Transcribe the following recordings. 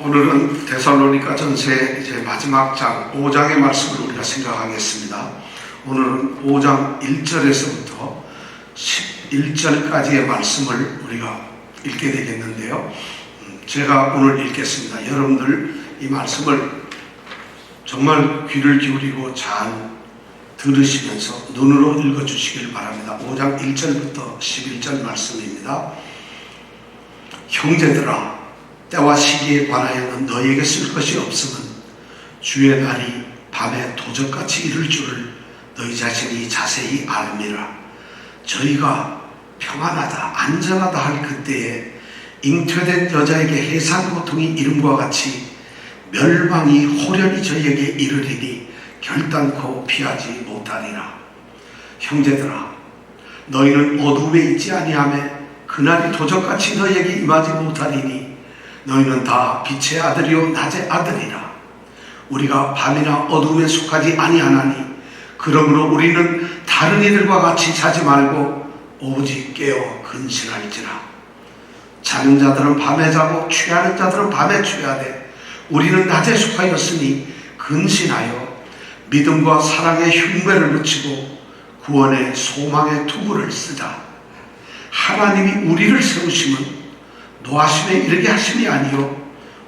오늘은 데살로니가 전서 이제 마지막 장 5장의 말씀을 우리가 생각하겠습니다. 오늘은 5장 1절에서부터 11절까지의 말씀을 우리가 읽게 되겠는데요. 제가 오늘 읽겠습니다. 여러분들 이 말씀을 정말 귀를 기울이고 잘 들으시면서 눈으로 읽어주시길 바랍니다. 5장 1절부터 11절 말씀입니다. 형제들아, 때와 시기에 관하여는 너희에게 쓸 것이 없음은 주의 날이 밤에 도적같이 이를 줄을 너희 자신이 자세히 알미라. 저희가 평안하다 안전하다 할 그때에 잉태된 여자에게 해산 고통이 이름과 같이 멸망이 호련히 저희에게 이르리니 결단코 피하지 못하리라. 형제들아, 너희는 어두움에 있지 아니하매 그날이 도적같이 너희에게 임하지 못하리니 너희는 다 빛의 아들이요 낮의 아들이라. 우리가 밤이나 어두움에 속하지 아니하나니 그러므로 우리는 다른 이들과 같이 자지 말고 오직 깨어 근신할지라. 자는 자들은 밤에 자고 취하는 자들은 밤에 취하되 우리는 낮에 속하였으니 근신하여 믿음과 사랑의 흉배를 붙이고 구원의 소망의 투구를 쓰자. 하나님이 우리를 세우심은 노하심에 이르게 하심이 아니요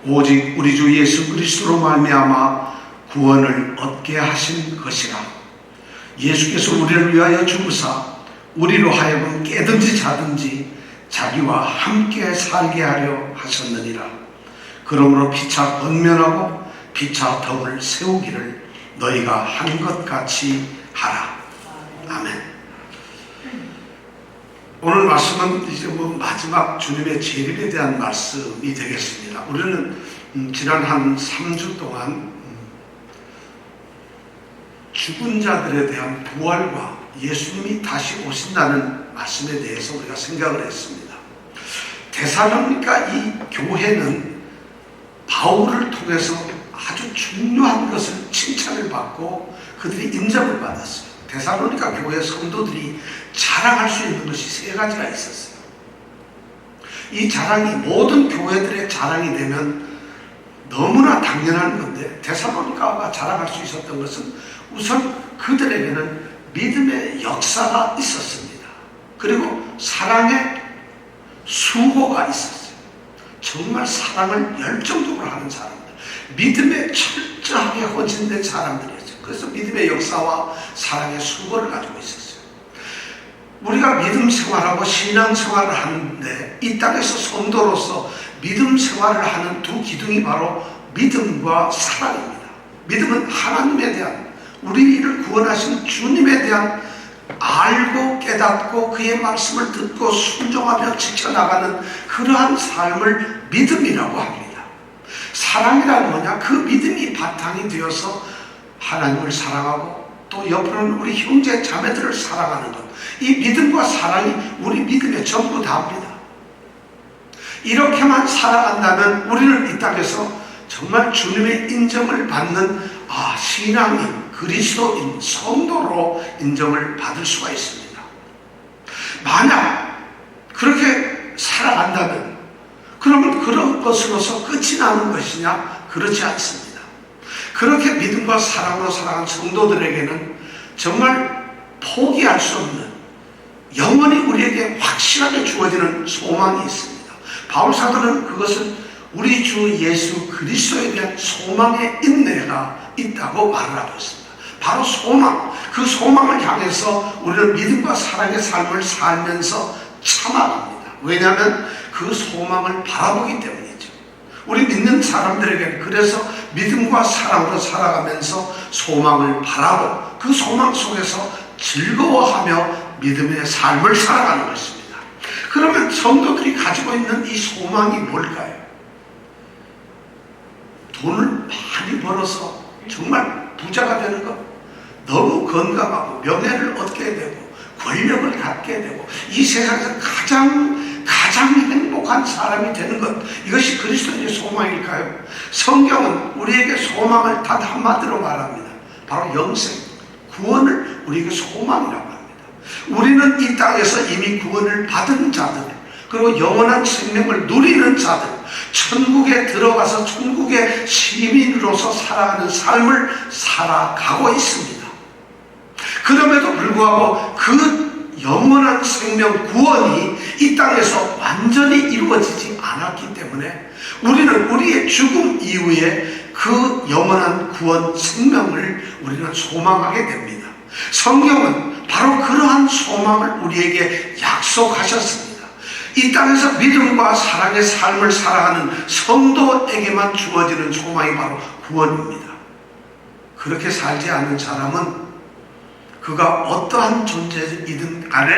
오직 우리 주 예수 그리스도로 말미암아 구원을 얻게 하신 것이라. 예수께서 우리를 위하여 죽으사 우리로 하여금 깨든지 자든지 자기와 함께 살게 하려 하셨느니라. 그러므로 피차 권면하고 피차 덕을 세우기를 너희가 한 것 같이 하라. 아멘. 오늘 말씀은 이제 마지막 주님의 재림에 대한 말씀이 되겠습니다. 우리는 지난 한 3주 동안 죽은 자들에 대한 부활과 예수님이 다시 오신다는 말씀에 대해서 우리가 생각을 했습니다. 데살로니가 이 교회는 바울을 통해서 아주 중요한 것을 칭찬을 받고 그들이 인정을 받았어요. 데살로니가 교회 성도들이 자랑할 수 있는 것이 세 가지가 있었어요. 이 자랑이 모든 교회들의 자랑이 되면 너무나 당연한 건데 데살로니가가 자랑할 수 있었던 것은 우선 그들에게는 믿음의 역사가 있었습니다. 그리고 사랑의 수고가 있었어요. 정말 사랑을 열정적으로 하는 사람들, 믿음에 철저하게 헌신된 사람들이었어요. 그래서 믿음의 역사와 사랑의 수고를 가지고 있었어요. 우리가 믿음 생활하고 신앙 생활을 하는데 이 땅에서 성도로서 믿음 생활을 하는 두 기둥이 바로 믿음과 사랑입니다. 믿음은 하나님에 대한, 우리를 구원하신 주님에 대한 알고 깨닫고 그의 말씀을 듣고 순종하며 지켜나가는 그러한 삶을 믿음이라고 합니다. 사랑이란 뭐냐? 그 믿음이 바탕이 되어서 하나님을 사랑하고 또 옆으로는 우리 형제 자매들을 사랑하는 것, 이 믿음과 사랑이 우리 믿음의 전부 다입니다. 이렇게만 살아간다면 우리는 이 땅에서 정말 주님의 인정을 받는 신앙인, 그리스도인, 성도로 인정을 받을 수가 있습니다. 만약 그렇게 살아간다면 그러면 그런 것으로서 끝이 나는 것이냐? 그렇지 않습니다. 그렇게 믿음과 사랑으로 살아간 성도들에게는 정말 포기할 수 없는, 영원히 우리에게 확실하게 주어지는 소망이 있습니다. 바울 사도는 그것을 우리 주 예수 그리스도에 대한 소망의 인내가 있다고 말을 하고 있습니다. 바로 소망, 그 소망을 향해서 우리는 믿음과 사랑의 삶을 살면서 참아갑니다. 왜냐하면 그 소망을 바라보기 때문이죠. 우리 믿는 사람들에게는 그래서 믿음과 사랑으로 살아가면서 소망을 바라고 그 소망 속에서 즐거워하며 믿음의 삶을 살아가는 것입니다. 그러면 성도들이 가지고 있는 이 소망이 뭘까요? 돈을 많이 벌어서 정말 부자가 되는 것, 너무 건강하고 명예를 얻게 되고 권력을 갖게 되고 이 세상에서 가장 행복한 사람이 되는 것, 이것이 그리스도인의 소망일까요? 성경은 우리에게 소망을 단 한마디로 말합니다. 바로 영생, 구원을 우리에게 소망이라고 합니다. 우리는 이 땅에서 이미 구원을 받은 자들, 그리고 영원한 생명을 누리는 자들, 천국에 들어가서 천국의 시민으로서 살아가는 삶을 살아가고 있습니다. 그럼에도 불구하고 그 영원한 생명 구원이 이 땅에서 완전히 이루어지지 않았기 때문에 우리는 우리의 죽음 이후에 그 영원한 구원 생명을 우리는 소망하게 됩니다. 성경은 바로 그러한 소망을 우리에게 약속하셨습니다. 이 땅에서 믿음과 사랑의 삶을 살아가는 성도에게만 주어지는 소망이 바로 구원입니다. 그렇게 살지 않는 사람은 그가 어떠한 존재이든 간에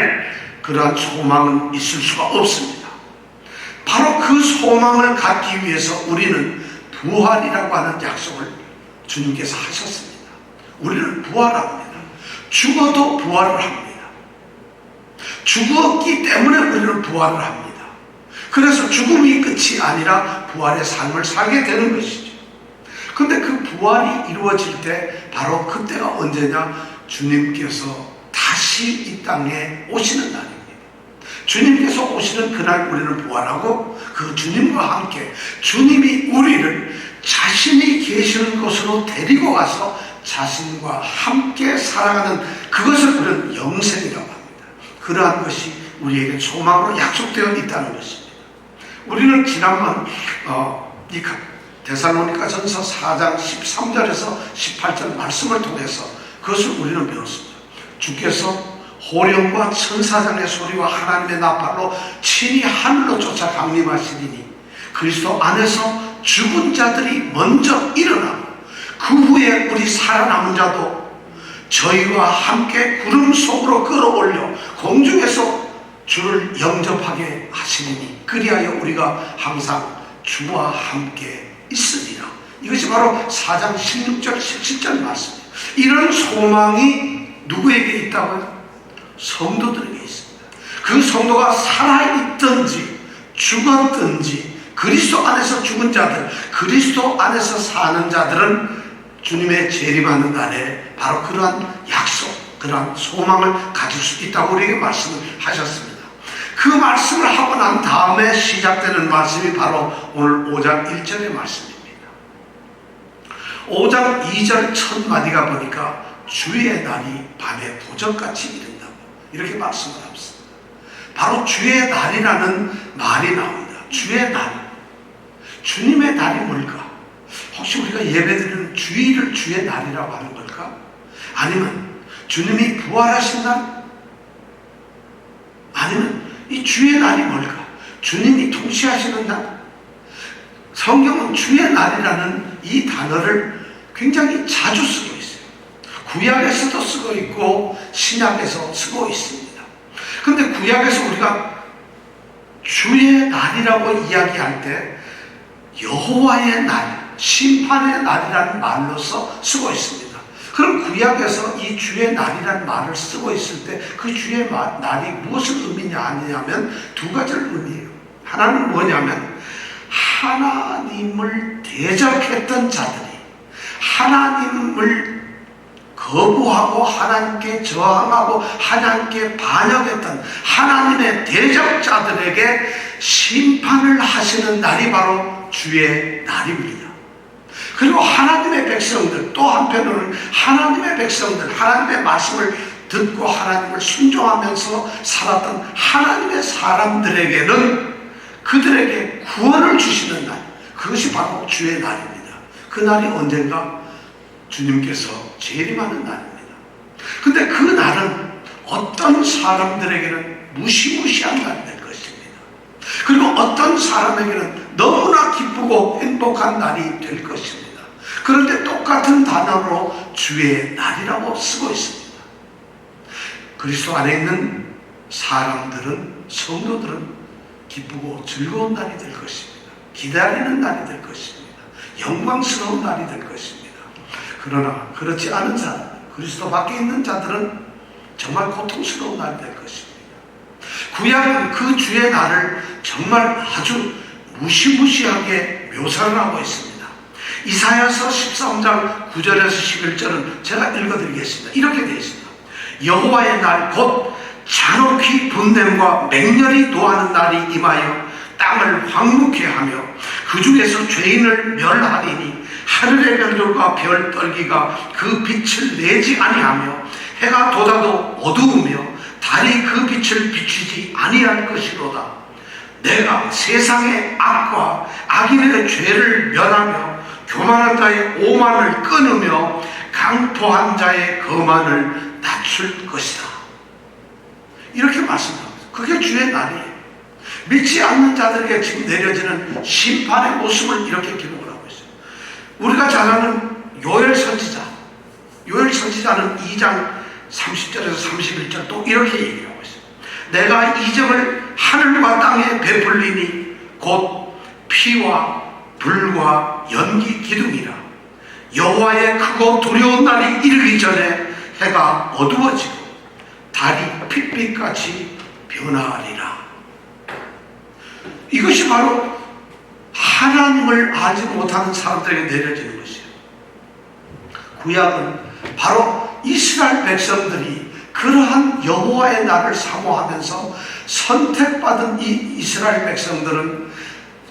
그러한 소망은 있을 수가 없습니다. 바로 그 소망을 갖기 위해서 우리는 부활이라고 하는 약속을 주님께서 하셨습니다. 우리는 부활합니다. 죽어도 부활을 합니다. 죽었기 때문에 우리는 부활을 합니다. 그래서 죽음이 끝이 아니라 부활의 삶을 살게 되는 것이죠. 그런데 그 부활이 이루어질 때 바로 그때가 언제냐? 주님께서 다시 이 땅에 오시는 날입니다. 주님께서 오시는 그날 우리는 부활하고 그 주님과 함께 주님이 우리를 자신이 계시는 곳으로 데리고 가서 자신과 함께 살아가는 그것을 우리는 영생이라고 합니다. 그러한 것이 우리에게 소망으로 약속되어 있다는 것입니다. 우리는 지난번 이 데살로니가 전서 4장 13절에서 18절 말씀을 통해서 그것을 우리는 배웠습니다. 주께서 호령과 천사장의 소리와 하나님의 나팔로 친히 하늘로 쫓아 강림하시리니 그리스도 안에서 죽은 자들이 먼저 일어나고 그 후에 우리 살아남은 자도 저희와 함께 구름 속으로 끌어올려 공중에서 주를 영접하게 하시리니 그리하여 우리가 항상 주와 함께 있으리라. 이것이 바로 4장 16절 17절 말씀입니다. 이런 소망이 누구에게 있다고요? 성도들에게 있습니다. 그 성도가 살아있든지 죽었든지 그리스도 안에서 죽은 자들, 그리스도 안에서 사는 자들은 주님의 재림하는 날에 바로 그러한 약속, 그러한 소망을 가질 수 있다고 우리에게 말씀을 하셨습니다. 그 말씀을 하고 난 다음에 시작되는 말씀이 바로 오늘 5장 1절의 말씀입니다. 5장 2절 첫 마디가 보니까 주의 날이 밤에 도적같이 이른다고 이렇게 말씀을 합니다. 바로 주의 날이라는 말이 나옵니다. 주의 날, 주님의 날이 뭘까? 혹시 우리가 예배드리는 주일을 주의 날이라고 하는 걸까? 아니면 주님이 부활하신 날? 아니면 이 주의 날이 뭘까? 주님이 통치하시는 날? 성경은 주의 날이라는 이 단어를 굉장히 자주 쓰고 있어요. 구약에서도 쓰고 있고 신약에서 쓰고 있습니다. 그런데 구약에서 우리가 주의 날이라고 이야기할 때 여호와의 날, 심판의 날이라는 말로서 쓰고 있습니다. 그럼 구약에서 이 주의 날이라는 말을 쓰고 있을 때 그 주의 날이 무엇을 의미하냐면 두 가지를 의미해요. 하나는 뭐냐면 하나님을 대적했던 자들이 하나님을 거부하고 하나님께 저항하고 하나님께 반역했던 하나님의 대적자들에게 심판을 하시는 날이 바로 주의 날입니다. 그리고 하나님의 백성들, 또 한편으로는 하나님의 백성들, 하나님의 말씀을 듣고 하나님을 순종하면서 살았던 하나님의 사람들에게는 그들에게 구원을 주시는 날, 그것이 바로 주의 날입니다. 그 날이 언젠가 주님께서 재림하는 날입니다. 근데 그 날은 어떤 사람들에게는 무시무시한 날이 될 것입니다. 그리고 어떤 사람에게는 너무나 기쁘고 행복한 날이 될 것입니다. 그런데 똑같은 단어로 주의 날이라고 쓰고 있습니다. 그리스도 안에 있는 사람들은, 성도들은 기쁘고 즐거운 날이 될 것입니다. 기다리는 날이 될 것입니다. 영광스러운 날이 될 것입니다. 그러나 그렇지 않은 사람, 그리스도 밖에 있는 자들은 정말 고통스러운 날이 될 것입니다. 구약은 그 주의 날을 정말 아주 무시무시하게 묘사를 하고 있습니다. 이사야서 13장 9절에서 11절은 제가 읽어드리겠습니다. 이렇게 되어 있습니다. 여호와의 날 곧 잔혹히 분냄과 맹렬히 노하는 날이 임하여 땅을 황무케 하며 그 중에서 죄인을 멸하리니 하늘의 별들과 별 떨기가 그 빛을 내지 아니하며 해가 돋아도 어두우며 달이 그 빛을 비추지 아니할 것이로다. 내가 세상의 악과 악인의 죄를 멸하며 교만한 자의 오만을 끊으며 강포한 자의 거만을 낮출 것이다. 이렇게 말씀합니다. 그게 주의 날이에요. 믿지 않는 자들에게 지금 내려지는 심판의 모습을 이렇게 기록을 하고 있어요. 우리가 잘 아는 요엘 선지자는 2장 30절에서 31절 또 이렇게 얘기하고 있어요. 내가 이 점을 하늘과 땅에 베풀리니 곧 피와 불과 연기 기둥이라. 여호와의 크고 두려운 날이 이르기 전에 해가 어두워지고 달이 핏빛같이 변화하리라. 이것이 바로 하나님을 알지 못하는 사람들에게 내려지는 것이에요. 구약은 바로 이스라엘 백성들이 그러한 여호와의 날을 사모하면서 선택받은 이 이스라엘 백성들은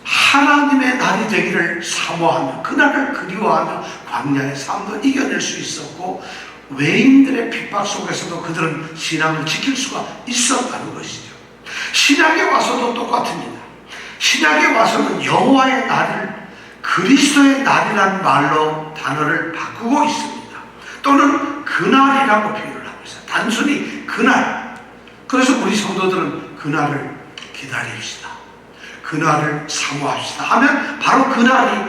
하나님의 날이 되기를 사모하며 그날을 그리워하며 광야의 삶도 이겨낼 수 있었고 외인들의 핍박 속에서도 그들은 신앙을 지킬 수가 있었다는 것이죠. 신약에 와서도 똑같습니다. 신약에 와서는 여호와의 날을 그리스도의 날이라는 말로 단어를 바꾸고 있습니다. 또는 그날이라고 표현을 하고 있어요. 단순히 그날. 그래서 우리 성도들은 그날을 기다립시다. 그날을 사모합시다 하면 바로 그날이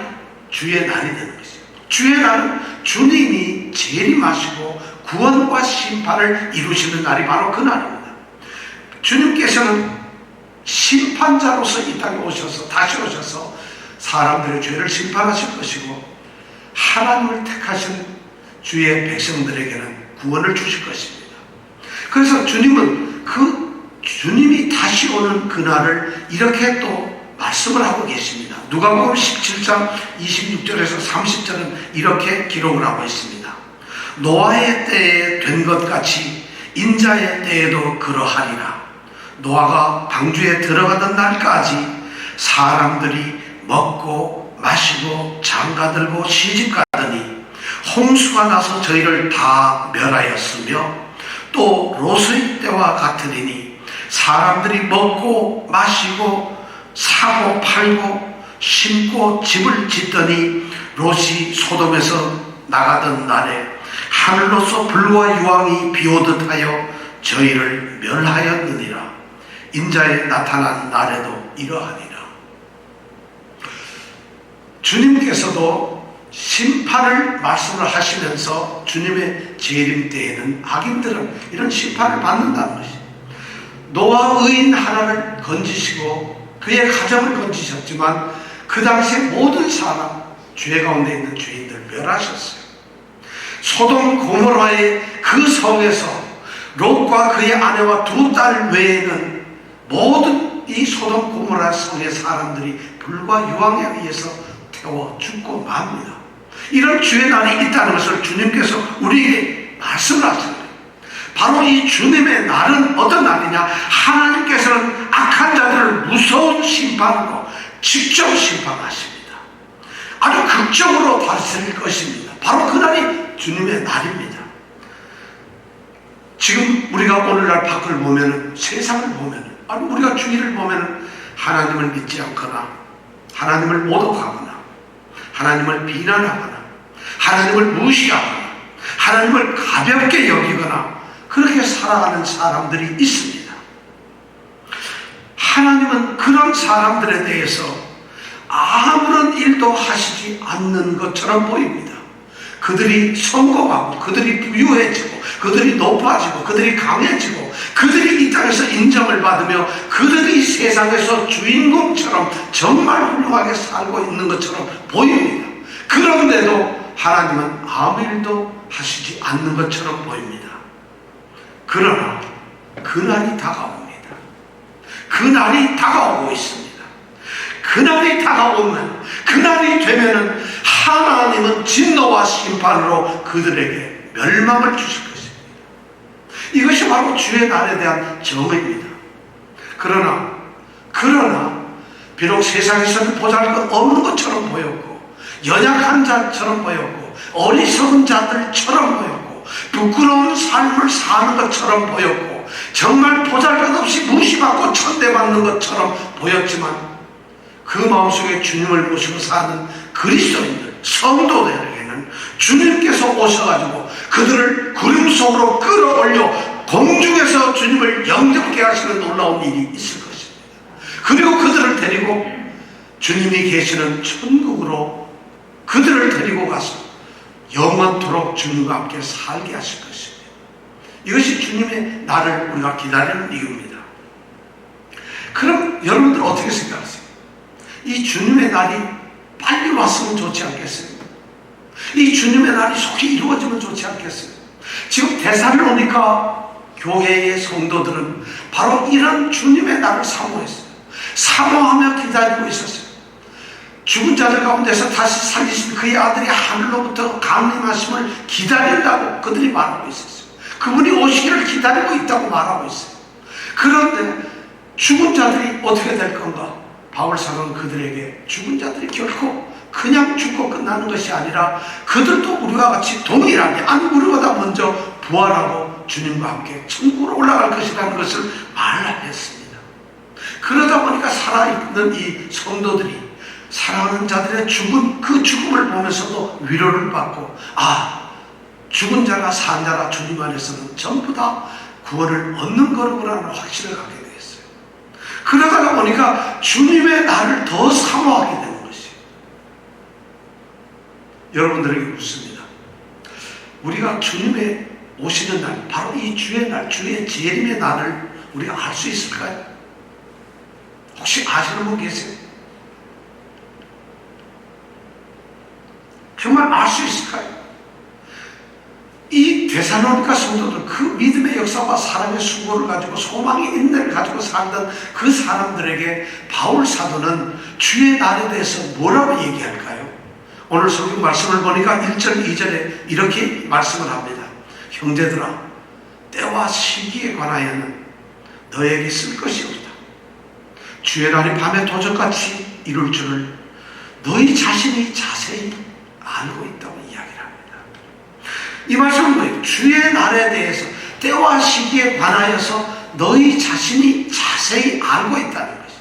주의 날이 되는 것이죠. 주의 날은 주님이 재림하시고 구원과 심판을 이루시는 날이 바로 그날입니다. 주님께서는 심판자로서 이 땅에 오셔서 다시 오셔서 사람들의 죄를 심판하실 것이고 하나님을 택하신 주의 백성들에게는 구원을 주실 것입니다. 그래서 주님은 주님이 다시 오는 그날을 이렇게 또 말씀을 하고 계십니다. 누가복음 17장 26절에서 30절은 이렇게 기록을 하고 있습니다. 노아의 때에 된 것 같이 인자의 때에도 그러하리라. 노아가 방주에 들어가던 날까지 사람들이 먹고 마시고 장가들고 시집가더니 홍수가 나서 저희를 다 멸하였으며 또 롯의 때와 같으리니 사람들이 먹고 마시고 사고 팔고 심고 집을 짓더니 롯이 소돔에서 나가던 날에 하늘로서 불과 유황이 비오듯 하여 저희를 멸하였느니라. 인자에 나타난 날에도 이러하니라. 주님께서도 심판을 말씀을 하시면서 주님의 재림 때에는 악인들은 이런 심판을 받는다는 것입니다. 노아 의인 하나를 건지시고 그의 가정을 건지셨지만 그 당시에 모든 사람, 죄 가운데 있는 죄인들 멸하셨어요. 소돔 고모라의 그 성에서 롯과 그의 아내와 두 딸 외에는 모든 이 소돔 고모라 성의 사람들이 불과 유황에 의해서 태워 죽고 맙니다. 이런 주의 날이 있다는 것을 주님께서 우리에게 말씀을 하시는 거예요. 바로 이 주님의 날은 어떤 날이냐? 하나님께서는 악한 자들을 무서운 심판으로 직접 심판하십니다. 아주 극적으로 다스릴 것입니다. 바로 그날이 주님의 날입니다. 지금 우리가 오늘날 밖을 보면, 세상을 보면, 아니 우리가 주위를 보면 하나님을 믿지 않거나 하나님을 모독하거나 하나님을 비난하거나 하나님을 무시하거나 하나님을 가볍게 여기거나 그렇게 살아가는 사람들이 있습니다. 하나님은 그런 사람들에 대해서 아무런 일도 하시지 않는 것처럼 보입니다. 그들이 성공하고 그들이 부유해지고 그들이 높아지고 그들이 강해지고 그들이 이 땅에서 인정을 받으며 그들이 세상에서 주인공처럼 정말 훌륭하게 살고 있는 것처럼 보입니다. 그런데도 하나님은 아무 일도 하시지 않는 것처럼 보입니다. 그러나 그날이 다가옵니다. 그날이 다가오고 있습니다. 그날이 다가오면, 그날이 되면은 하나님은 진노와 심판으로 그들에게 멸망을 주실 것입니다. 이것이 바로 주의 날에 대한 정의입니다. 그러나 비록 세상에서는 보잘것 없는 것처럼 보였고, 연약한 자처럼 보였고, 어리석은 자들처럼 보였고, 부끄러운 삶을 사는 것처럼 보였고, 정말 보잘것없이 무시받고 천대받는 것처럼 보였지만, 그 마음속에 주님을 모시고 사는 그리스도인들, 성도들에게는 주님께서 오셔가지고 그들을 구름 속으로 끌어올려 공중에서 주님을 영접케 하시는 놀라운 일이 있을 것입니다. 그리고 그들을 데리고 주님이 계시는 천국으로 그들을 데리고 가서 영원토록 주님과 함께 살게 하실 것입니다. 이것이 주님의 날을 우리가 기다리는 이유입니다. 그럼 여러분들 어떻게 생각하세요? 이 주님의 날이 빨리 왔으면 좋지 않겠어요? 이 주님의 날이 속히 이루어지면 좋지 않겠어요? 지금 데살로니가 교회의 성도들은 바로 이런 주님의 날을 사모했어요. 사모하며 기다리고 있었어요. 죽은 자들 가운데서 다시 살리신 그의 아들이 하늘로부터 강림하심을 기다린다고 그들이 말하고 있었어요. 그분이 오시기를 기다리고 있다고 말하고 있어요. 그런데 죽은 자들이 어떻게 될 건가? 바울 사도는 그들에게 죽은 자들이 결코 그냥 죽고 끝나는 것이 아니라 그들도 우리와 같이 동일하게, 아니 우리보다 먼저 부활하고 주님과 함께 천국으로 올라갈 것이라는 것을 말했습니다. 그러다 보니까 살아있는 이 성도들이 사랑하는 자들의 그 죽음을 보면서도 위로를 받고, 죽은 자가 산 자가 주님 안에서는 전부 다 구원을 얻는 거라는 확신을 갖게 되었어요. 그러다가 보니까 주님의 날을 더 사모하게 되는 것이에요. 여러분들에게 묻습니다. 우리가 주님의 오시는 날, 바로 이 주의 날, 주의 재림의 날을 우리가 알 수 있을까요? 혹시 아시는 분 계세요? 정말 알 수 있을까요? 이 데살로니가 성도들, 그 믿음의 역사와 사랑의 수고를 가지고 소망의 인내를 가지고 살던 그 사람들에게 바울 사도는 주의 날에 대해서 뭐라고 얘기할까요? 오늘 성경 말씀을 보니까 1절 2절에 이렇게 말씀을 합니다. 형제들아, 때와 시기에 관하여는 너에게 쓸 것이 없다. 주의 날이 밤에 도적같이 이룰 줄을 너희 자신이 자세히 알고 있다고 이야기를 합니다. 이 말씀은 뭐예요? 주의 날에 대해서 때와 시기에 관하여서 너희 자신이 자세히 알고 있다는 것이,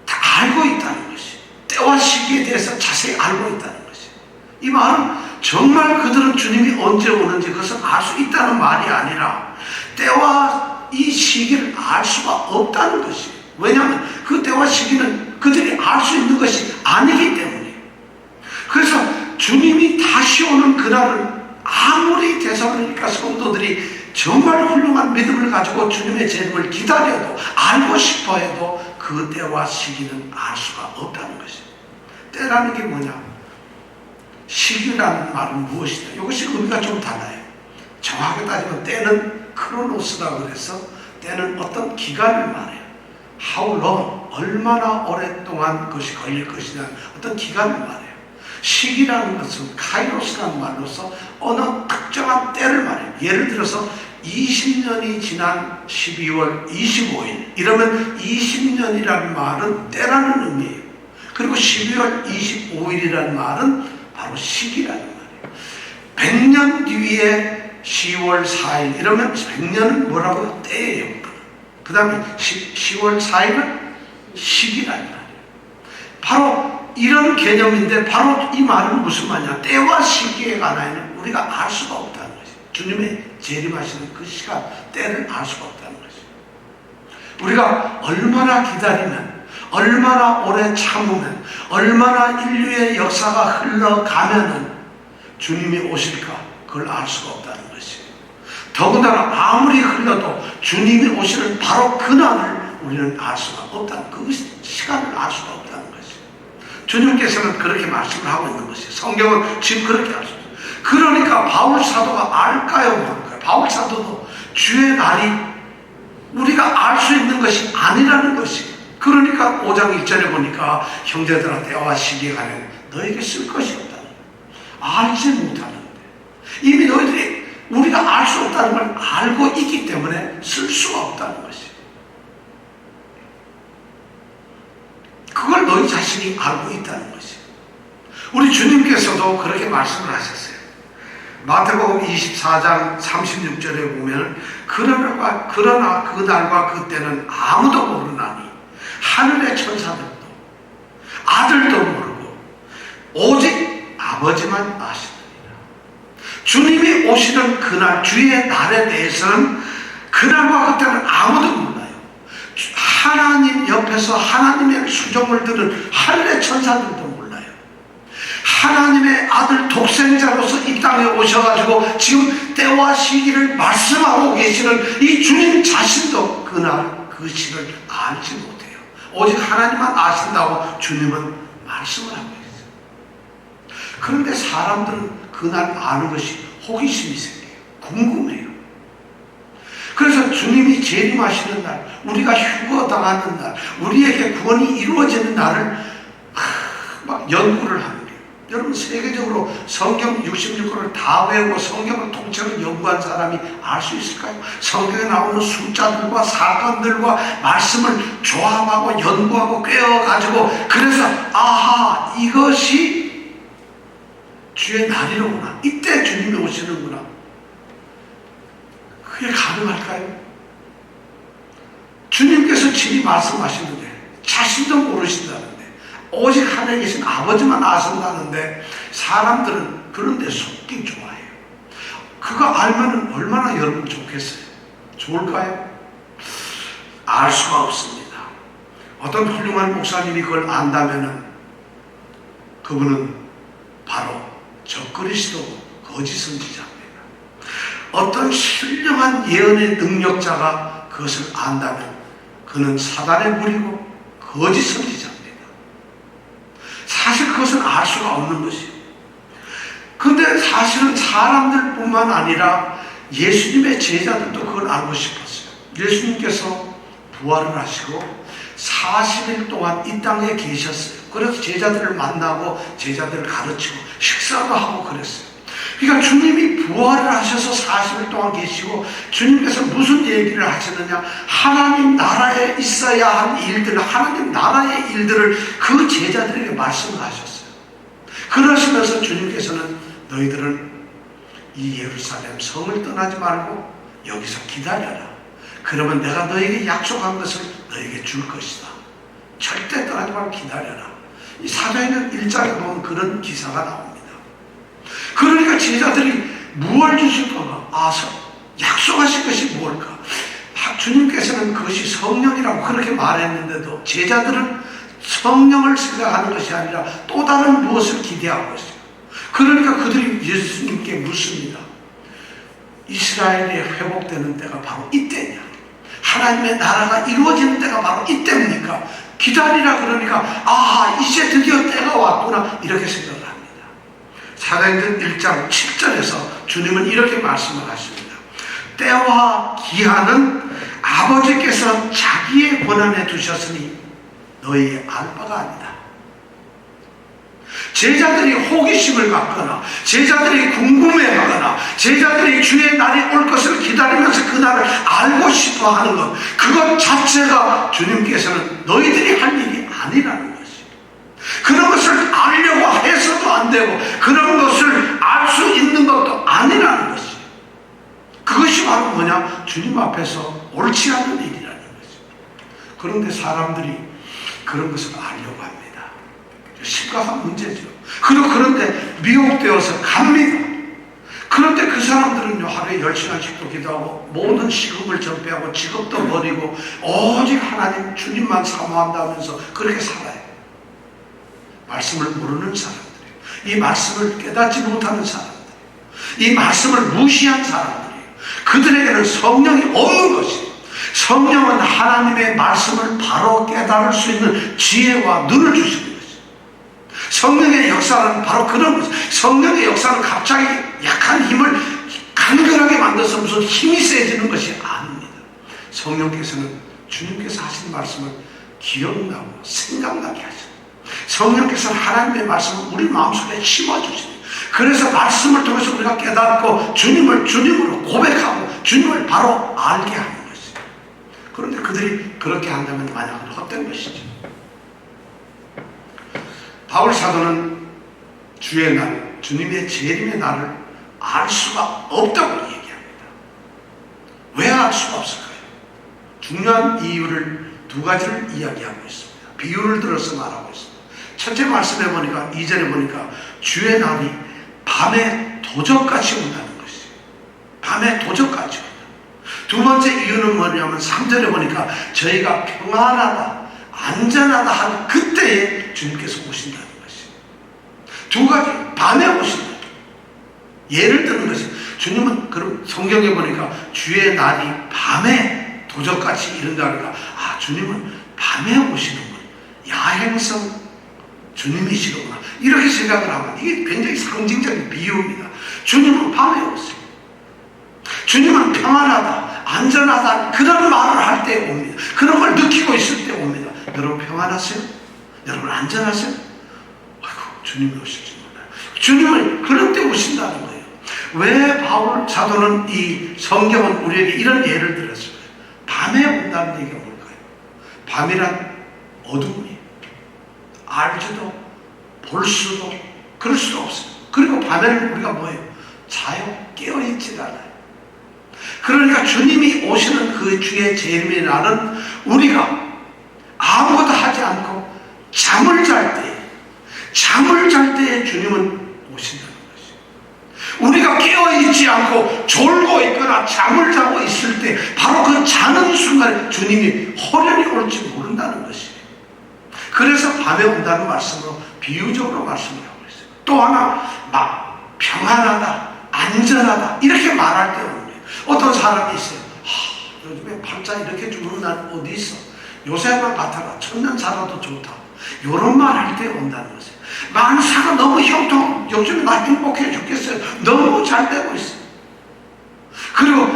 다 알고 있다는 것이, 때와 시기에 대해서 자세히 알고 있다는 것이, 이 말은 정말 그들은 주님이 언제 오는지 그것을 알 수 있다는 말이 아니라 때와 이 시기를 알 수가 없다는 것이에요. 왜냐하면 그 때와 시기는 그들이 알 수 있는 것이 아니기 때문이에요. 그래서 주님이 다시 오는 그날을 아무리 데살로니가 성도들이 정말 훌륭한 믿음을 가지고 주님의 재림을 기다려도, 알고 싶어 해도 그 때와 시기는 알 수가 없다는 것이에요. 때라는 게 뭐냐? 시기라는 말은 무엇이다? 이것이 의미가 좀 달라요. 정확하게 따지면 때는 크로노스라고 해서 때는 어떤 기간을 말해요. How long? 얼마나 오랫동안 그것이 걸릴 것이냐, 어떤 기간을 말해요. 시기라는 것은 카이로스라는 말로서 어느 특정한 때를 말해요. 예를 들어서 20년이 지난 12월 25일 이러면 20년이라는 말은 때라는 의미예요. 그리고 12월 25일이라는 말은 바로 시기라는 말이에요. 100년 뒤에 10월 4일 이러면 100년은 뭐라고요? 때예요. 그 다음에 10월 4일은 시기라는 말이에요. 바로 이런 개념인데, 바로 이 말은 무슨 말이냐? 때와 시기에 관하여는 우리가 알 수가 없다는 것이에요. 주님의 재림하시는 그 시간, 때를 알 수가 없다는 것이에요. 우리가 얼마나 기다리면, 얼마나 오래 참으면, 얼마나 인류의 역사가 흘러가면은 주님이 오실까? 그걸 알 수가 없다는 것이에요. 더군다나 아무리 흘러도 주님이 오시는 바로 그날을 우리는 알 수가 없다는, 그 시간을 알 수가 없다는 것이에요. 주님께서는 그렇게 말씀을 하고 있는 것이에요. 성경은 지금 그렇게 할 수 있어요. 그러니까 바울 사도가 알까요? 모를까요? 바울 사도도 주의 날이 우리가 알 수 있는 것이 아니라는 것이에요. 그러니까 5장 1절에 보니까 형제들아, 때와 시기에 관해 너에게 쓸 것이 없다는 거예요. 알지 못하는데, 이미 너희들이 우리가 알 수 없다는 걸 알고 있기 때문에 쓸 수가 없다는 것이에요. 너희 자신이 알고 있다는 것이. 우리 주님께서도 그렇게 말씀을 하셨어요. 마태복음 24장 36절에 보면 그러나 그날과 그때는 아무도 모르나니 하늘의 천사들도 아들도 모르고 오직 아버지만 아시느니라. 주님이 오시는 그날 주의 날에 대해서는 그날과 그때는 아무도 몰라요. 하나님 옆에서 하나님의 수종을 들은 하늘의 천사들도 몰라요. 하나님의 아들 독생자로서 이 땅에 오셔가지고 지금 때와 시기를 말씀하고 계시는 이 주님 자신도 그날 그 시를 알지 못해요. 오직 하나님만 아신다고 주님은 말씀을 하고 있어요. 그런데 사람들은 그날 아는 것이 호기심이 생겨요. 궁금해요. 그래서 주님이 재림하시는 날, 우리가 휴거당하는 날, 우리에게 구원이 이루어지는 날을 막 연구를 하는 거예요. 여러분, 세계적으로 성경 66권을 다 외우고 성경을 통째로 연구한 사람이 알 수 있을까요? 성경에 나오는 숫자들과 사건들과 말씀을 조합하고 연구하고 꿰어가지고 그래서 아하, 이것이 주의 날이로구나, 이때 주님이 오시는구나, 그게 가능할까요? 주님께서 친히 말씀하시는데 자신도 모르신다는데 오직 하늘에 계신 아버지만 아신다는데 사람들은 그런데 속기 좋아해요. 그거 알면 얼마나 여러분 좋겠어요? 좋을까요? 알 수가 없습니다. 어떤 훌륭한 목사님이 그걸 안다면은 그분은 바로 적그리스도고 거짓 선지자입니다. 어떤 신령한 예언의 능력자가 그것을 안다면 그는 사단의 무리고 거짓 선지자입니다. 사실 그것은 알 수가 없는 것이에요. 그런데 사실은 사람들뿐만 아니라 예수님의 제자들도 그걸 알고 싶었어요. 예수님께서 부활을 하시고 40일 동안 이 땅에 계셨어요. 그래서 제자들을 만나고 제자들을 가르치고 식사도 하고 그랬어요. 그러니까 주님이 부활을 하셔서 40일 동안 계시고 주님께서 무슨 얘기를 하셨느냐, 하나님 나라에 있어야 할 일들, 하나님 나라의 일들을 그 제자들에게 말씀을 하셨어요. 그러시면서 주님께서는 너희들은 이 예루살렘 성을 떠나지 말고 여기서 기다려라. 그러면 내가 너에게 약속한 것을 너에게 줄 것이다. 절대 떠나지 말고 기다려라. 이 사도행전 1장에 보면 그런 기사가 나옵니다. 그러니까 제자들이 무엇을 주실까? 약속하실 것이 무엇일까? 주님께서는 그것이 성령이라고 그렇게 말했는데도 제자들은 성령을 생각하는 것이 아니라 또 다른 무엇을 기대하고 있어요. 그러니까 그들이 예수님께 묻습니다. 이스라엘이 회복되는 때가 바로 이때냐? 하나님의 나라가 이루어지는 때가 바로 이때입니까? 기다리라 그러니까 이제 드디어 때가 왔구나, 이렇게 생각을 합니다. 사도행전 1장 7절에서 주님은 이렇게 말씀을 하십니다. 때와 기한은 아버지께서 자기의 권한에 두셨으니 너희 알 바가 아니다. 제자들이 호기심을 갖거나 제자들이 궁금해하거나 제자들이 주의 날이 올 것을 기다리면서 그 날을 알고 싶어 하는 것, 그것 자체가 주님께서는 너희들이 할 일이 아니라는 것이에요. 그런 것을 알려고 해서도 안 되고 그런 것을 알 수 있는 것도 아니라는 것이에요. 그것이 바로 뭐냐? 주님 앞에서 옳지 않은 일이라는 것이죠. 그런데 사람들이 그런 것을 알려고 합니다. 심각한 문제죠. 그런데 미혹되어서 갑니다. 그런데 그 사람들은요, 하루에 10시간씩도 기도하고 모든 시급을 전폐하고 직업도 버리고 오직 하나님 주님만 사모한다면서 그렇게 살아요. 말씀을 모르는 사람들이에요. 이 말씀을 깨닫지 못하는 사람들이에요. 이 말씀을 무시한 사람들이에요. 그들에게는 성령이 없는 것이에요. 성령은 하나님의 말씀을 바로 깨달을 수 있는 지혜와 눈을 주시는 것이에요. 성령의 역사는 바로 그런 것이에요. 성령의 역사는 갑자기 약한 힘을 강건하게 만들어서 무슨 힘이 세지는 것이 아닙니다. 성령께서는 주님께서 하신 말씀을 기억나고 생각나게 하십니다. 성령께서는 하나님의 말씀을 우리 마음속에 심어주십니다. 그래서 말씀을 통해서 우리가 깨닫고 주님을 주님으로 고백하고 주님을 바로 알게 하는 것이에요. 그런데 그들이 그렇게 한다면 만약은 헛된 것이죠. 바울 사도는 주의 날, 주님의 재림의 날을 알 수가 없다고 얘기합니다. 왜 알 수가 없을까요? 중요한 이유를 두 가지를 이야기하고 있습니다. 비유를 들어서 말하고 있습니다. 첫째 말씀에 보니까, 이전에 보니까 주의 날이 밤에 도적같이 온다는 것이, 밤에 도적같이 온다. 두 번째 이유는 뭐냐면 3절에 보니까 저희가 평안하다, 안전하다 하는 그때에 주님께서 오신다는 것이. 두 가지, 밤에 오신다. 예를 드는 것이, 주님은 그럼 성경에 보니까 주의 날이 밤에 도적같이 이른다니까, 아, 주님은 밤에 오시는군, 야행성 주님이시구나, 이렇게 생각을 하면 이게 굉장히 상징적인 비유입니다. 주님은 밤에 오세요. 주님은 평안하다, 안전하다, 그런 말을 할 때 옵니다. 그런 걸 느끼고 있을 때 옵니다. 여러분 평안하세요? 여러분 안전하세요? 아이고, 주님이 오실지 몰라요. 주님은 그런 때 오신다는 거예요. 왜 바울 사도는 이 성경은 우리에게 이런 예를 들었을까요? 밤에 온다는 얘기가 뭘까요? 밤이란 어둠이에요. 알지도 볼 수도 그럴 수도 없어요. 그리고 밤에는 우리가 뭐예요? 자요. 깨어있질 않아요. 그러니까 주님이 오시는 그 주의 재림의 날은 우리가 아무것도 하지 않고 잠을 잘 때에 주님은 오신다는 것이에요. 우리가 깨어있지 않고 졸고 있거나 잠을 자고 있을 때 바로 그 자는 순간에 주님이 호련히 올지 모른다는 것이에요. 그래서 밤에 온다는 말씀으로 비유적으로 말씀을 하고 있어요. 또 하나, 막 평안하다, 안전하다 이렇게 말할 때 옵니다. 어떤 사람이 있어요. 요즘에 팔자 이렇게 죽는 날 어디 있어? 요새만 같아라, 천년 살아도 좋다, 이런 말 할 때 온다는 것이에요. 만사가 너무 형통, 요즘에 나 행복해 죽겠어요, 너무 잘 되고 있어요. 그리고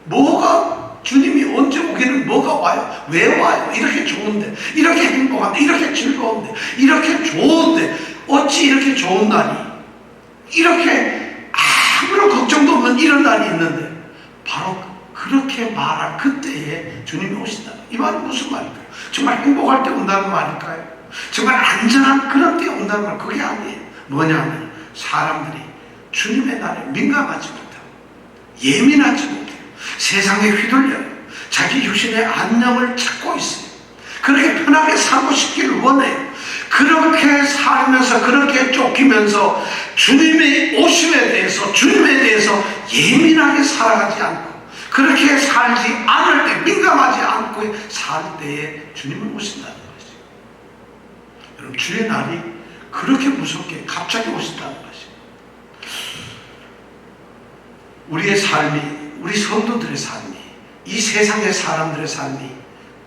뭐가 주님이 언제 오기는, 뭐가 와요, 왜 와요, 이렇게 좋은데, 이렇게 행복한데, 이렇게 즐거운데, 이렇게 좋은데 어찌 이렇게 좋은 날이, 이렇게 아무런 걱정도 없는 이런 날이 있는데, 바로 그렇게 말할 그때에 주님이 오신다. 이 말은 무슨 말일까요? 정말 행복할 때 온다는 말일까요? 정말 안전한 그런 때 온다는 말, 그게 아니에요. 뭐냐면 사람들이 주님의 날에 민감하지 못하고 예민하지 못해요. 세상에 휘둘려요. 자기 육신의 안녕을 찾고 있어요. 그렇게 편하게 살고 싶기를 원해요. 그렇게 살면서, 그렇게 쫓기면서 주님의 오심에 대해서, 주님에 대해서 예민하게 살아가지 않고, 그렇게 살지 않을 때, 민감하지 않고 살 때에 주님은 오신다는 것이죠. 여러분, 주의 날이 그렇게 무섭게 갑자기 오신다는 것이죠. 우리의 삶이, 우리 성도들의 삶이, 이 세상의 사람들의 삶이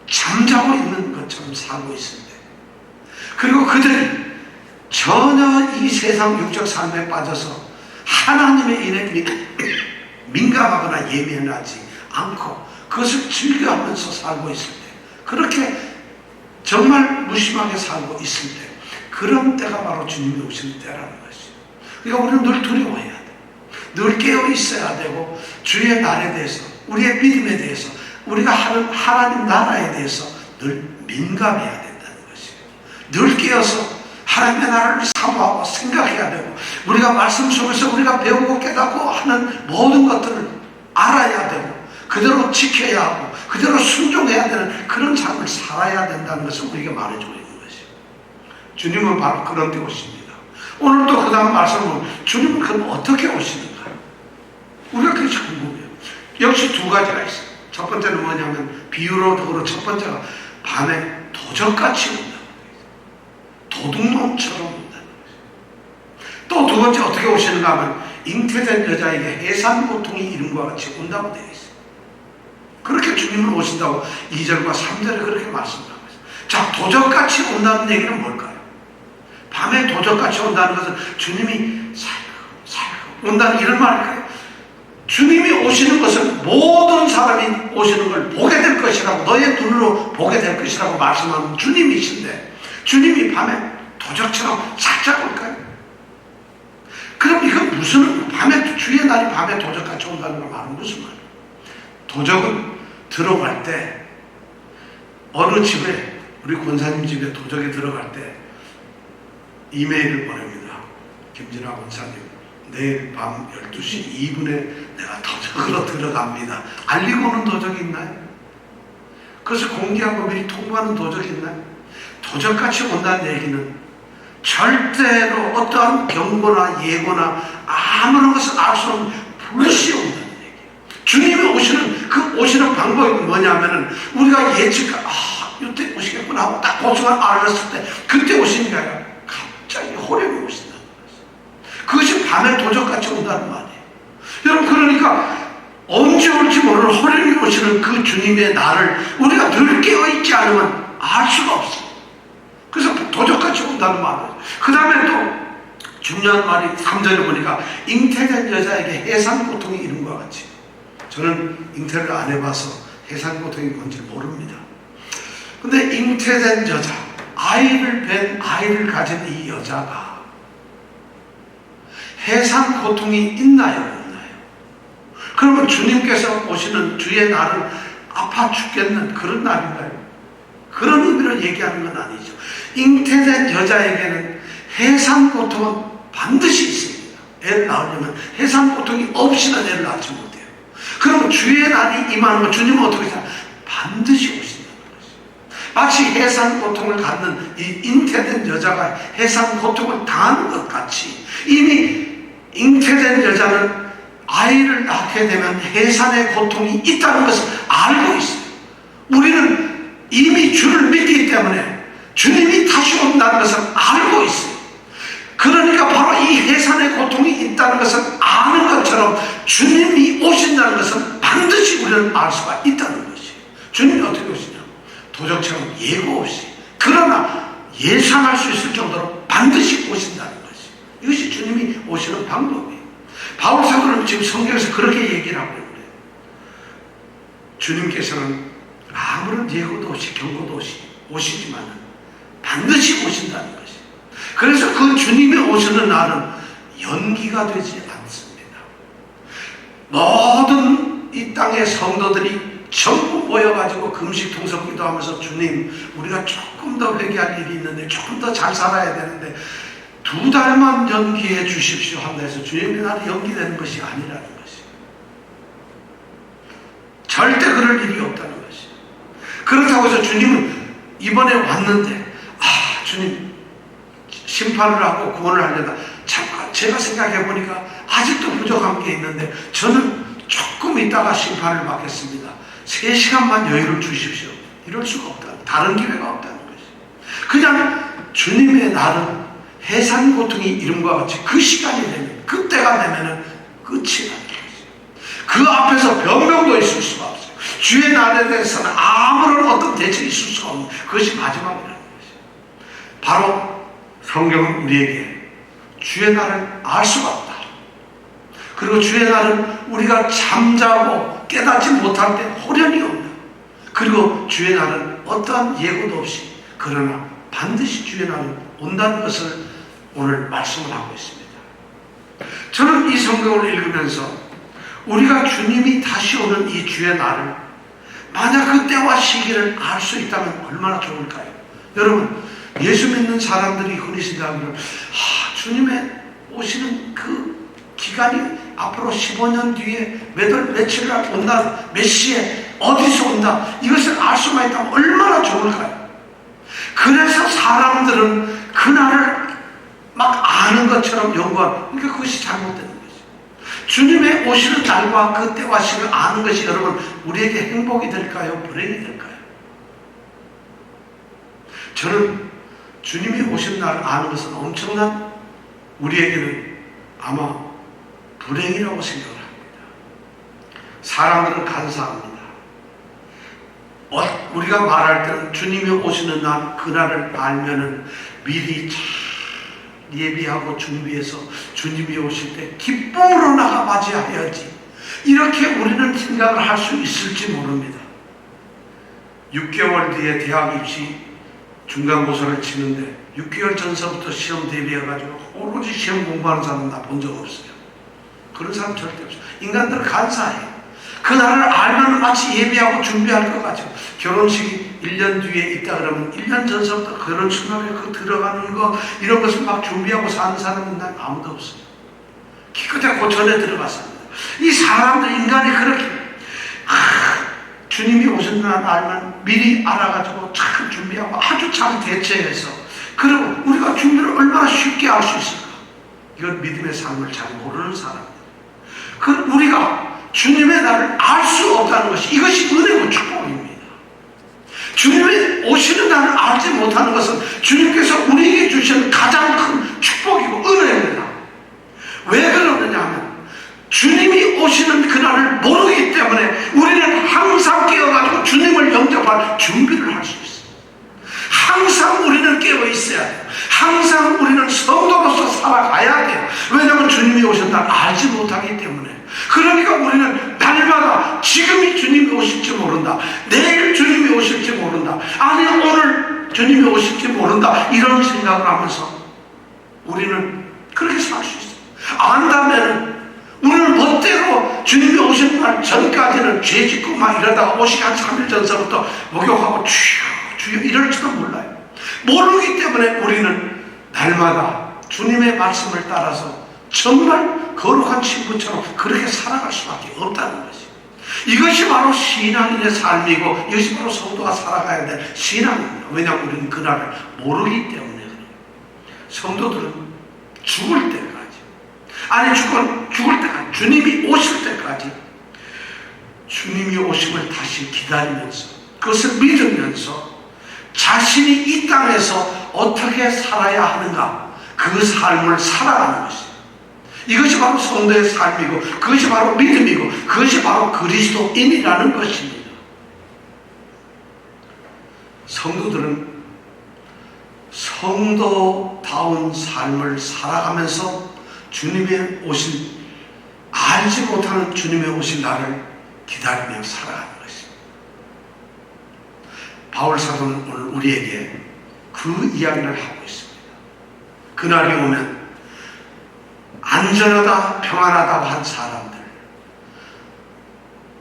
잠자고 있는 것처럼 살고 있을 때, 그리고 그들이 전혀 이 세상 육적 삶에 빠져서 하나님의 일에 민감하거나 예민하지 않고 그것을 즐겨하면서 살고 있을 때, 그렇게 정말 무심하게 살고 있을 때, 그런 때가 바로 주님이 오시는 때라는 것이죠. 그러니까 우리는 늘 두려워해야 돼. 늘 깨어 있어야 되고, 주의 날에 대해서, 우리의 믿음에 대해서, 우리가 하는 하나님 나라에 대해서 늘 민감해야 된다는 것이에요. 늘 깨어서 하나님의 나라를 사모하고 생각해야 되고, 우리가 말씀 속에서 우리가 배우고 깨닫고 하는 모든 것들을 알아야 되고, 그대로 지켜야 하고, 그대로 순종해야 되는 그런 삶을 살아야 된다는 것을 우리에게 말해주고 있는 것이에요. 주님은 바로 그런 데 오십니다. 오늘도 그 다음 말씀은 주님은 그럼 어떻게 오시는가? 우리가 그게 참 궁금해요. 역시 두 가지가 있어요. 첫 번째는 뭐냐면, 비유로 더불어 첫 번째가 밤에 도적같이 온다. 도둑놈처럼 온다는 거죠. 또 두 번째 어떻게 오시는가 하면, 잉태된 여자에게 해산고통이 이름과 같이 온다고 되어 있어요. 그렇게 주님은 오신다고 2절과 3절에 그렇게 말씀하고 있어요. 자, 도적같이 온다는 얘기는 뭘까요? 밤에 도적같이 온다는 것은 주님이 살고 온다는 이런 말일까요? 주님이 오시는 것은 모든 사람이 오시는 걸 보게 될 것이라고, 너의 눈으로 보게 될 것이라고 말씀하는 주님이신데, 주님이 밤에 도적처럼 살짝 올까요? 그럼 이건 무슨, 밤에, 주의 날이 밤에 도적같이 온다는 걸 말은 무슨 말이에요? 도적은 들어갈 때, 어느 집에, 우리 권사님 집에 도적이 들어갈 때 이메일을 보냅니다. 김진아 권사님, 내일 밤 12시 2분에 내가 도적으로 들어갑니다. 알리고는 도적이 있나요? 그래서 공개하고 미리 통보하는 도적이 있나요? 도적같이 온다는 얘기는 절대로 어떠한 경고나 예고나 아무런 것을 알 수 없는 불시 온다는 얘기예요. 주님이 오시는 그 오시는 방법이 뭐냐면은 우리가 이때 오시겠구나 하고 딱 보충을 알았을 때 그때 오시는 게 아니라 갑자기 호령이 오신다는 거죠. 그것이 밤에 도적같이 온다는 말이에요. 여러분, 그러니까 언제 올지 모르는 호령이 오시는 그 주님의 날을 우리가 늘 깨어있지 않으면 알 수가 없어요. 그래서 도적같이 온다는 말이에요. 그 다음에 또 중요한 말이 3절에 보니까 잉태된 여자에게 해산고통이 이른 것 같이. 저는 잉태를 안 해봐서 해산고통이 뭔지 모릅니다. 근데 잉태된 여자, 아이를 가진 이 여자가 해산고통이 있나요, 없나요? 그러면 주님께서 오시는 주의 날은 아파 죽겠는 그런 날인가요? 그런 의미로 얘기하는 건 아니죠. 잉태된 여자에게는 해산고통은 반드시 있습니다. 애를 낳으려면 해산고통이 없이는 애를 낳지 못해요. 그러면 주의 날이 임하는 건 주님은 어떻게 하냐? 반드시 오신다는 것이죠. 마치 해산고통을 갖는 이 잉태된 여자가 해산고통을 당하는 것 같이 이미 잉태된 여자는 아이를 낳게 되면 해산의 고통이 있다는 것을 알고 있어요. 우리는 이미 주를 믿기 때문에 주님이 다시 온다는 것을 알고 있어요. 그러니까 바로 이 해산의 고통이 있다는 것을 아는 것처럼 주님이 오신다는 것은 반드시 우리는 알 수가 있다는 것이에요. 주님이 어떻게 오시냐? 도적처럼 예고 없이, 그러나 예상할 수 있을 정도로 반드시 오신다는 것이에요. 이것이 주님이 오시는 방법이에요. 바울 사도는 지금 성경에서 그렇게 얘기를 하고 있는 거예요. 주님께서는 아무런 예고도 없이 경고도 없이 오시지만 반드시 오신다는 것이에요. 그래서 그 주님이 오시는 날은 연기가 되지 않습니다. 모든 이 땅의 성도들이 전부 모여가지고 금식통성 기도하면서 주님, 우리가 조금 더 회개할 일이 있는데 조금 더 잘 살아야 되는데 2달만 연기해 주십시오 한다 해서 주님의 날이 연기되는 것이 아니라는 것이에요. 절대 그럴 일이 없다는 것이에요. 그렇다고 해서 주님은 이번에 왔는데 주님 심판을 하고 구원을 하려다 잠깐 제가 생각해 보니까 아직도 부족한 게 있는데 저는 조금 있다가 심판을 받겠습니다. 3시간만 여유를 주십시오. 이럴 수가 없다. 다른 기회가 없다는 것이에요. 그냥 주님의 날은 해산고통이 이름과 같이 그 시간이 되면, 그때가 되면은 끝이 나는 것이에요. 그 앞에서 변명도 있을 수가 없어요. 주의 날에 대해서는 아무런 어떤 대책이 있을 수가 없는 그것이 마지막이라는 것이에요. 바로 성경은 우리에게 주의 날을 알 수가 없다. 그리고 주의 날은 우리가 잠자고 깨닫지 못할 때 호련이 온다. 그리고 주의 날은 어떠한 예고도 없이, 그러나 반드시 주의 날은 온다는 것을 오늘 말씀을 하고 있습니다. 저는 이 성경을 읽으면서 우리가 주님이 다시 오는 이 주의 날을 만약 그 때와 시기를 알 수 있다면 얼마나 좋을까요? 여러분, 예수 믿는 사람들이 흔히 생각하면 주님의 오시는 그 기간이 앞으로 15년 뒤에 몇 월 며칠 날 온다, 몇 시에 어디서 온다, 이것을 알 수만 있다면 얼마나 좋을까요? 그래서 사람들은 그날을 막 아는 것처럼 연구하는, 그러니까 그것이 잘못되는 거죠. 주님의 오시는 날과 그 때와 시를 아는 것이 여러분 우리에게 행복이 될까요? 불행이 될까요? 저는 주님이 오신 날을 아는 것은 엄청난, 우리에게는 아마 불행이라고 생각을 합니다. 사람들은 간사합니다. 우리가 말할 때는 주님이 오시는 날, 그날을 알면은 미리 잘 예비하고 준비해서 주님이 오실 때 기쁨으로 나가 맞이해야지, 이렇게 우리는 생각을 할 수 있을지 모릅니다. 6개월 뒤에 대학 입시 중간고사를 치는데 6개월 전서부터 시험 대비해가지고 오로지 시험 공부하는 사람 나 본 적 없어요. 그런 사람 절대 없어요. 인간들은 간사해요. 그날을 알면 마치 예비하고 준비할 것 같죠. 결혼식이 1년 뒤에 있다 그러면 1년 전서부터 결혼 축가에 들어가는 거 이런 것을 막 준비하고 사는 사람은 난 아무도 없어요. 기껏해 고전에 들어갔습니다. 이 사람들 인간이 그렇게 주님이 오신다는 알면 미리 알아가지고 잘 준비하고 아주 잘 대처해서 그리고 우리가 준비를 얼마나 쉽게 할 수 있을까? 이건 믿음의 삶을 잘 모르는 사람입니다. 우리가 주님의 날을 알 수 없다는 것이 이것이 은혜고 축복입니다. 주님이 오시는 날을 알지 못하는 것은 주님께서 우리에게 주시는 가장 큰 축복이고 은혜입니다. 왜 그러느냐 하면 주님이 오시는 그날을 모르기 때문에 우리는 항상 깨어가지고 주님을 영접할 준비를 할 수 있어요. 항상 우리는 깨어 있어야 돼요. 항상 우리는 성도로서 살아가야 돼요. 왜냐하면 주님이 오신 날 알지 못하기 때문에. 그러니까 우리는 날마다 지금이 주님이 오실지 모른다. 내일 주님이 오실지 모른다. 아니 오늘 주님이 오실지 모른다. 이런 생각을 하면서 우리는 그렇게 살 수 있어요. 안다면 오늘 멋대로 주님이 오신 날 전까지는 죄 짓고 막 이러다가 오시기 한 3일 전서부터 목욕하고 주여 이럴지도 몰라요. 모르기 때문에 우리는 날마다 주님의 말씀을 따라서 정말 거룩한 친구처럼 그렇게 살아갈 수밖에 없다는 것이. 이것이 바로 신앙인의 삶이고 이것이 바로 성도가 살아가야 될 신앙입니다. 왜냐하면 우리는 그날을 모르기 때문에 그래요. 성도들은 죽을 때까지 아니 죽을 때까지 주님이 오실 때까지 주님이 오심을 다시 기다리면서 그것을 믿으면서 자신이 이 땅에서 어떻게 살아야 하는가 그 삶을 살아가는 것입니다. 이것이 바로 성도의 삶이고 그것이 바로 믿음이고 그것이 바로 그리스도인이라는 것입니다. 성도들은 성도다운 삶을 살아가면서 주님의 오신 알지 못하는 주님의 오신 날을 기다리며 살아가는 것입니다. 바울 사도는 오늘 우리에게 그 이야기를 하고 있습니다. 그날이 오면 안전하다 평안하다고 한 사람들,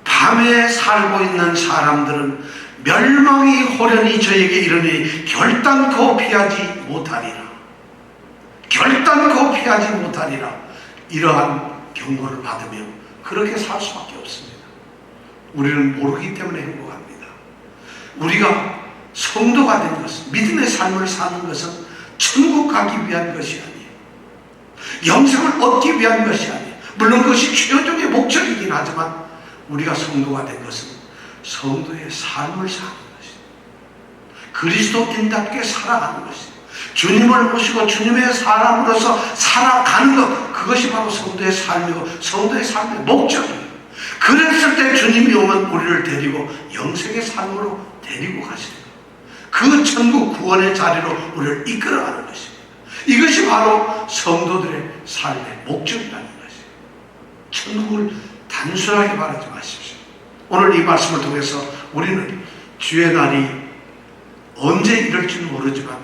밤에 살고 있는 사람들은 멸망이 호련히 저에게 이르니 결단코 피하지 못하리라. 결단코 피하지 못하리라. 이러한 경고를 받으며 그렇게 살 수밖에 없습니다. 우리는 모르기 때문에 행복합니다. 우리가 성도가 된 것은, 믿음의 삶을 사는 것은 천국 가기 위한 것이 아니에요. 영생을 얻기 위한 것이 아니에요. 물론 그것이 최종의 목적이긴 하지만 우리가 성도가 된 것은 성도의 삶을 사는 것이에요. 그리스도인답게 살아가는 것이에요. 주님을 모시고 주님의 사람으로서 살아가는 것, 그것이 바로 성도의 삶이고 성도의 삶의 목적이에요. 그랬을 때 주님이 오면 우리를 데리고 영생의 삶으로 데리고 가시는 거예요. 그 천국 구원의 자리로 우리를 이끌어가는 것입니다. 이것이 바로 성도들의 삶의 목적이라는 것이에요. 천국을 단순하게 바라지 마십시오. 오늘 이 말씀을 통해서 우리는 주의 날이 언제 이럴지는 모르지만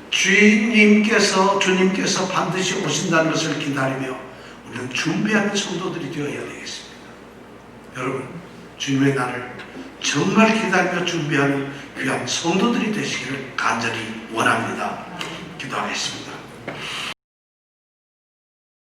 주님께서 반드시 오신다는 것을 기다리며 우리는 준비하는 성도들이 되어야 되겠습니다. 여러분, 주님의 날을 정말 기다리며 준비하는 귀한 성도들이 되시기를 간절히 원합니다. 기도하겠습니다.